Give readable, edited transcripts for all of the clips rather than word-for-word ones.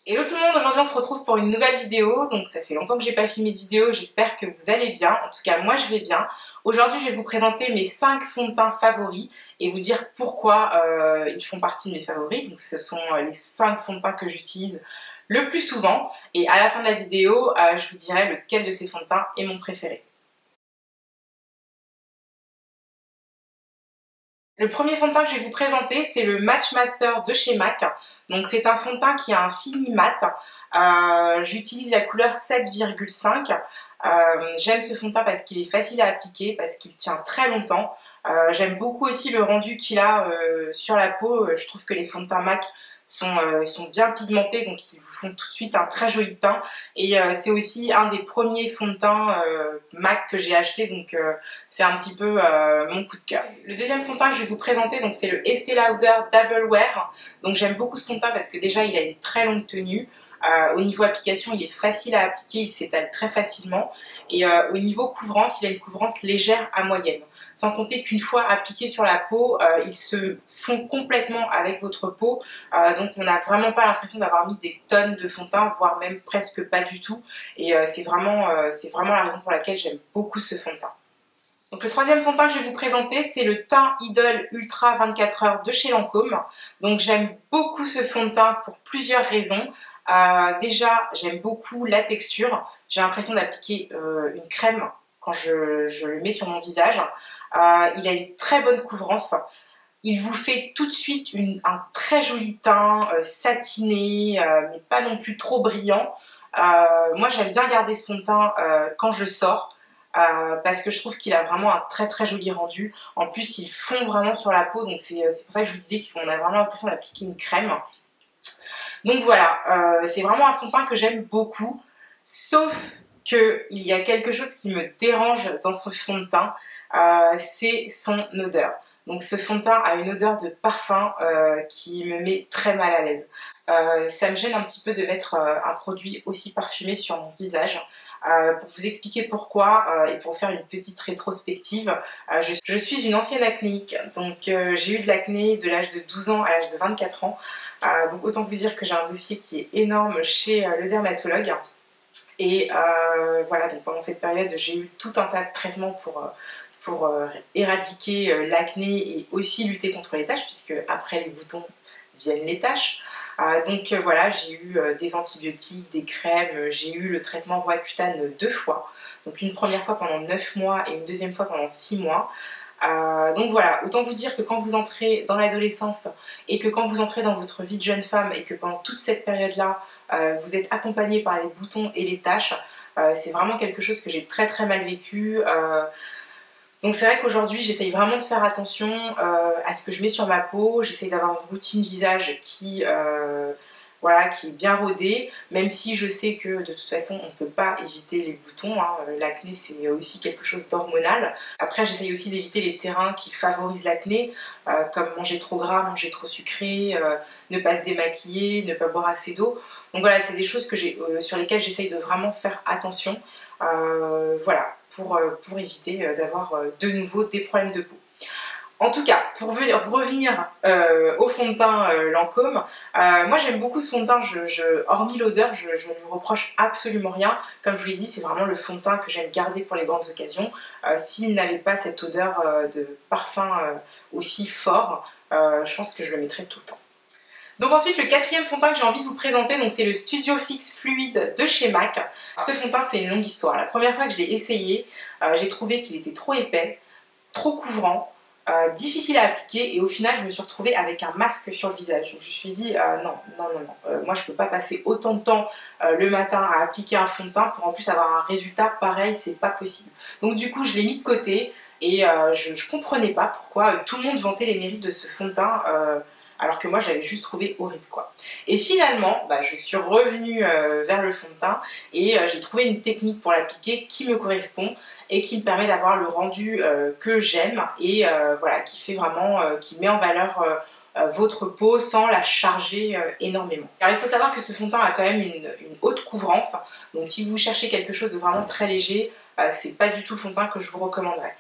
Hello tout le monde, aujourd'hui on se retrouve pour une nouvelle vidéo. Donc ça fait longtemps que j'ai pas filmé de vidéo, j'espère que vous allez bien. En tout cas moi je vais bien. Aujourd'hui je vais vous présenter mes 5 fonds de teint favoris et vous dire pourquoi ils font partie de mes favoris. Donc ce sont les 5 fonds de teint que j'utilise le plus souvent. Et à la fin de la vidéo, je vous dirai lequel de ces fonds de teint est mon préféré. Le premier fond de teint que je vais vous présenter, c'est le Match Master de chez MAC. Donc c'est un fond de teint qui a un fini mat. J'utilise la couleur 7,5. J'aime ce fond de teint parce qu'il est facile à appliquer, parce qu'il tient très longtemps. J'aime beaucoup aussi le rendu qu'il a sur la peau. Je trouve que les fonds de teint MAC sont bien pigmentés, donc ils vous font tout de suite un très joli teint. Et c'est aussi un des premiers fonds de teint MAC que j'ai acheté, donc c'est un petit peu mon coup de cœur. Le deuxième fond de teint que je vais vous présenter, c'est le Estée Lauder Double Wear. Donc j'aime beaucoup ce fond de teint parce que déjà il a une très longue tenue. Au niveau application, il est facile à appliquer, il s'étale très facilement. Et au niveau couvrance, il a une couvrance légère à moyenne. Sans compter qu'une fois appliqué sur la peau, ils se fond complètement avec votre peau. Donc on n'a vraiment pas l'impression d'avoir mis des tonnes de fond de teint, voire même presque pas du tout. Et c'est vraiment la raison pour laquelle j'aime beaucoup ce fond de teint. Donc le troisième fond de teint que je vais vous présenter, c'est le Teint Idol Ultra 24 heures de chez Lancôme. Donc j'aime beaucoup ce fond de teint pour plusieurs raisons. Déjà, j'aime beaucoup la texture. J'ai l'impression d'appliquer une crème quand je le mets sur mon visage. Il a une très bonne couvrance. Il vous fait tout de suite un très joli teint satiné, mais pas non plus trop brillant. Moi, j'aime bien garder ce fond de teint quand je sors. Parce que je trouve qu'il a vraiment un très très joli rendu. En plus il fond vraiment sur la peau, donc c'est pour ça que je vous disais qu'on a vraiment l'impression d'appliquer une crème. Donc voilà, c'est vraiment un fond de teint que j'aime beaucoup, sauf qu'il y a quelque chose qui me dérange dans ce fond de teint, c'est son odeur. Donc ce fond de teint a une odeur de parfum qui me met très mal à l'aise. Ça me gêne un petit peu de mettre un produit aussi parfumé sur mon visage. Pour vous expliquer pourquoi et pour faire une petite rétrospective, je suis une ancienne acnéique, donc j'ai eu de l'acné de l'âge de 12 ans à l'âge de 24 ans. Donc autant vous dire que j'ai un dossier qui est énorme chez le dermatologue. Et voilà, donc pendant cette période, j'ai eu tout un tas de traitements pour éradiquer l'acné et aussi lutter contre les taches, puisque après les boutons viennent les taches. Donc voilà, j'ai eu des antibiotiques, des crèmes, j'ai eu le traitement Roaccutane 2 fois. Donc une première fois pendant 9 mois et une deuxième fois pendant 6 mois. Donc voilà, autant vous dire que quand vous entrez dans l'adolescence et que quand vous entrez dans votre vie de jeune femme et que pendant toute cette période-là, vous êtes accompagné par les boutons et les taches, c'est vraiment quelque chose que j'ai très très mal vécu. Donc c'est vrai qu'aujourd'hui j'essaye vraiment de faire attention à ce que je mets sur ma peau, j'essaye d'avoir une routine visage voilà, qui est bien rodée, même si je sais que de toute façon on ne peut pas éviter les boutons, hein. L'acné c'est aussi quelque chose d'hormonal. Après j'essaye aussi d'éviter les terrains qui favorisent l'acné, comme manger trop gras, manger trop sucré, ne pas se démaquiller, ne pas boire assez d'eau. Donc voilà, c'est des choses sur lesquelles j'essaye de vraiment faire attention. Voilà, pour éviter d'avoir de nouveau des problèmes de peau. En tout cas, pour revenir au fond de teint Lancôme, moi j'aime beaucoup ce fond de teint, hormis l'odeur, je ne lui reproche absolument rien. Comme je vous l'ai dit, c'est vraiment le fond de teint que j'aime garder pour les grandes occasions. S'il n'avait pas cette odeur de parfum aussi fort, je pense que je le mettrais tout le temps. Donc ensuite le quatrième fond de teint que j'ai envie de vous présenter, c'est le Studio Fix Fluide de chez MAC. Ce fond de teint c'est une longue histoire. La première fois que je l'ai essayé, j'ai trouvé qu'il était trop épais, trop couvrant, difficile à appliquer et au final je me suis retrouvée avec un masque sur le visage. Donc je me suis dit non, moi je peux pas passer autant de temps le matin à appliquer un fond de teint pour en plus avoir un résultat pareil, c'est pas possible. Donc du coup je l'ai mis de côté et je comprenais pas pourquoi tout le monde vantait les mérites de ce fond de teint alors que moi je l'avais juste trouvé horrible quoi. Et finalement je suis revenue vers le fond de teint et j'ai trouvé une technique pour l'appliquer qui me correspond et qui me permet d'avoir le rendu que j'aime et voilà, qui met en valeur votre peau sans la charger énormément. Alors il faut savoir que ce fond de teint a quand même une haute couvrance, donc si vous cherchez quelque chose de vraiment très léger, c'est pas du tout le fond de teint que je vous recommanderais.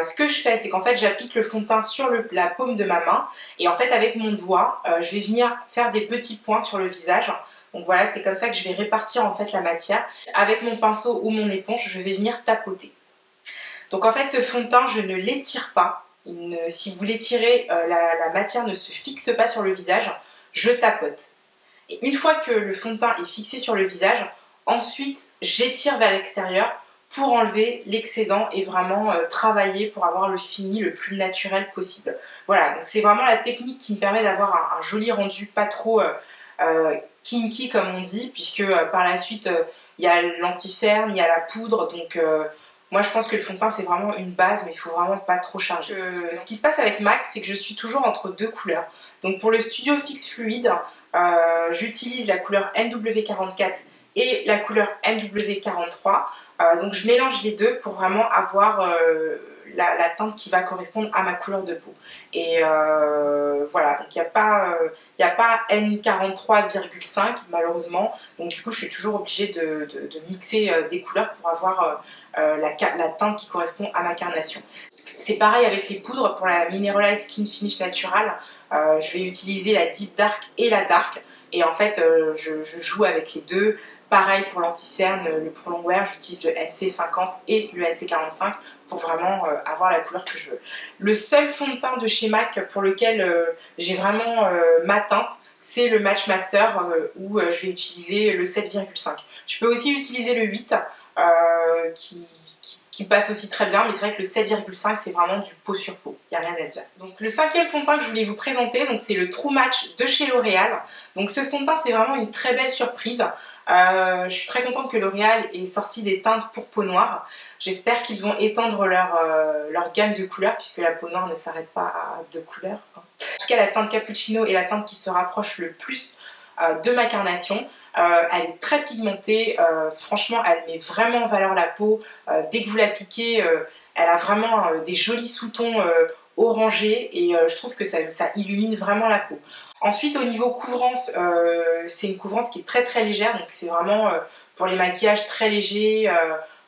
Ce que je fais, c'est qu'en fait j'applique le fond de teint sur la paume de ma main et en fait avec mon doigt je vais venir faire des petits points sur le visage. Donc voilà, c'est comme ça que je vais répartir en fait la matière. Avec mon pinceau ou mon éponge, je vais venir tapoter. Donc en fait, ce fond de teint, je ne l'étire pas. Si vous l'étirez, la matière ne se fixe pas sur le visage. Je tapote. Et une fois que le fond de teint est fixé sur le visage, ensuite j'étire vers l'extérieur pour enlever l'excédent et vraiment travailler pour avoir le fini le plus naturel possible. Voilà, donc c'est vraiment la technique qui me permet d'avoir un joli rendu, pas trop kinky comme on dit, puisque par la suite il y a l'anti-cerne, il y a la poudre, donc moi je pense que le fond de teint c'est vraiment une base, mais il faut vraiment pas trop charger. Ce qui se passe avec MAC, c'est que je suis toujours entre deux couleurs. Donc pour le Studio Fix Fluide, j'utilise la couleur NW44 et la couleur NW43. Donc je mélange les deux pour vraiment avoir la teinte qui va correspondre à ma couleur de peau. Et voilà, donc il n'y a pas N43,5 malheureusement. Donc du coup je suis toujours obligée de mixer des couleurs pour avoir la teinte qui correspond à ma carnation. C'est pareil avec les poudres. Pour la Mineralized Skin Finish Natural, je vais utiliser la Deep Dark et la Dark. Et en fait je joue avec les deux. Pareil pour l'anti-cerne, le Pro Longwear, j'utilise le NC50 et le NC45 pour vraiment avoir la couleur que je veux. Le seul fond de teint de chez MAC pour lequel j'ai vraiment ma teinte, c'est le Match Master où je vais utiliser le 7,5. Je peux aussi utiliser le 8 qui passe aussi très bien, mais c'est vrai que le 7,5 c'est vraiment du peau sur peau, il n'y a rien à dire. Donc le cinquième fond de teint que je voulais vous présenter, c'est le True Match de chez L'Oréal. Donc ce fond de teint c'est vraiment une très belle surprise. Je suis très contente que L'Oréal ait sorti des teintes pour peau noire. J'espère qu'ils vont étendre leur gamme de couleurs, puisque la peau noire ne s'arrête pas à 2 couleurs. En tout cas, la teinte Cappuccino est la teinte qui se rapproche le plus de ma carnation. Elle est très pigmentée, franchement elle met vraiment en valeur la peau. Dès que vous l'appliquez, elle a vraiment des jolis sous-tons orangés et je trouve que ça illumine vraiment la peau. Ensuite au niveau couvrance, c'est une couvrance qui est très très légère, donc c'est vraiment pour les maquillages très légers,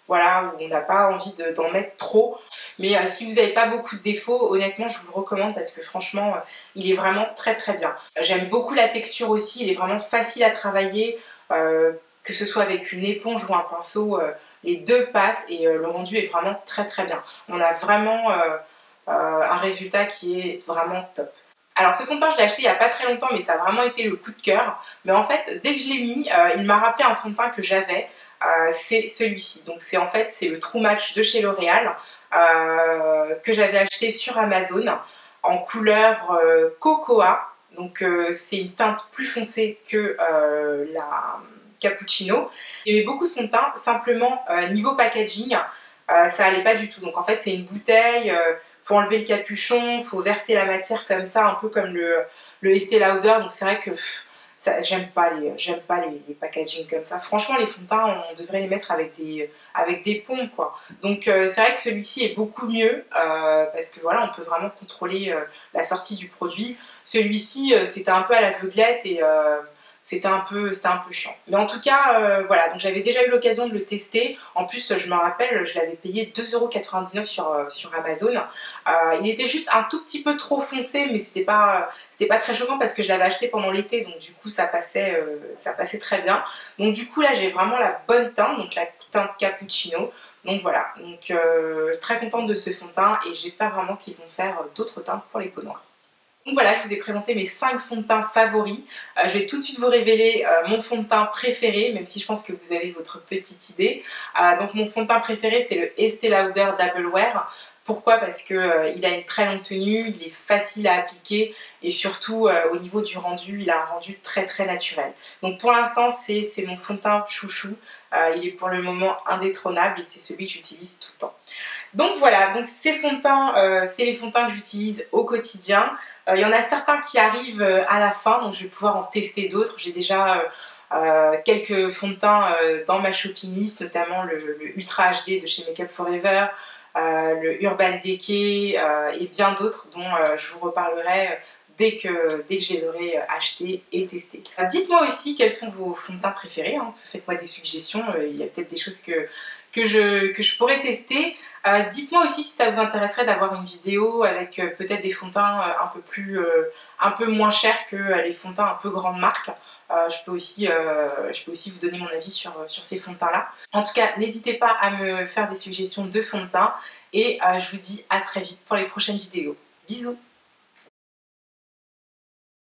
voilà, où on n'a pas envie d'en mettre trop. Mais si vous n'avez pas beaucoup de défauts, honnêtement je vous le recommande parce que franchement il est vraiment très très bien. J'aime beaucoup la texture aussi, il est vraiment facile à travailler, que ce soit avec une éponge ou un pinceau, les deux passent et le rendu est vraiment très très bien. On a vraiment un résultat qui est vraiment top. Alors ce fond de teint je l'ai acheté il n'y a pas très longtemps, mais ça a vraiment été le coup de cœur. Mais en fait dès que je l'ai mis, il m'a rappelé un fond de teint que j'avais, c'est celui-ci. Donc c'est le True Match de chez L'Oréal que j'avais acheté sur Amazon en couleur cocoa. Donc c'est une teinte plus foncée que la Cappuccino. J'aimais beaucoup son teint, simplement niveau packaging, ça allait pas du tout. Donc en fait c'est une bouteille, faut enlever le capuchon, faut verser la matière comme ça, un peu comme le Estée Lauder. Donc c'est vrai que j'aime pas les packaging comme ça. Franchement les fonds de teint on devrait les mettre avec des pompes quoi. Donc c'est vrai que celui-ci est beaucoup mieux parce que voilà on peut vraiment contrôler la sortie du produit. Celui-ci c'était un peu à l'aveuglette et c'était un peu chiant. Mais en tout cas, voilà, donc j'avais déjà eu l'occasion de le tester. En plus, je me rappelle, je l'avais payé 2,99 € sur Amazon. Il était juste un tout petit peu trop foncé, mais c'était pas très choquant parce que je l'avais acheté pendant l'été, donc du coup ça passait très bien. Donc du coup là j'ai vraiment la bonne teinte, donc la teinte Cappuccino. Donc voilà, donc très contente de ce fond de teint et j'espère vraiment qu'ils vont faire d'autres teintes pour les peaux noires. Donc voilà, je vous ai présenté mes 5 fonds de teint favoris. Je vais tout de suite vous révéler mon fond de teint préféré, même si je pense que vous avez votre petite idée. Donc mon fond de teint préféré c'est le Estée Lauder Double Wear. Pourquoi? Parce qu'il a une très longue tenue, il est facile à appliquer et surtout au niveau du rendu, il a un rendu très très naturel. Donc pour l'instant c'est mon fond de teint chouchou. Il est pour le moment indétrônable et c'est celui que j'utilise tout le temps. Donc voilà, donc ces fonds de teint, c'est les fonds de teint que j'utilise au quotidien. Il y en a certains qui arrivent à la fin, donc je vais pouvoir en tester d'autres. J'ai déjà quelques fonds de teint dans ma shopping list, notamment le Ultra HD de chez Make Up For Ever, le Urban Decay et bien d'autres dont je vous reparlerai dès que je les aurai achetés et testés. Dites-moi aussi quels sont vos fonds de teint préférés, hein. Faites-moi des suggestions, il y a peut-être des choses que je pourrais tester. Dites-moi aussi si ça vous intéresserait d'avoir une vidéo avec peut-être des fonds de teint un peu moins chers que les fonds de teint un peu grande marque. je peux aussi vous donner mon avis sur ces fonds de teint là. En tout cas, n'hésitez pas à me faire des suggestions de fonds de teint et je vous dis à très vite pour les prochaines vidéos. Bisous!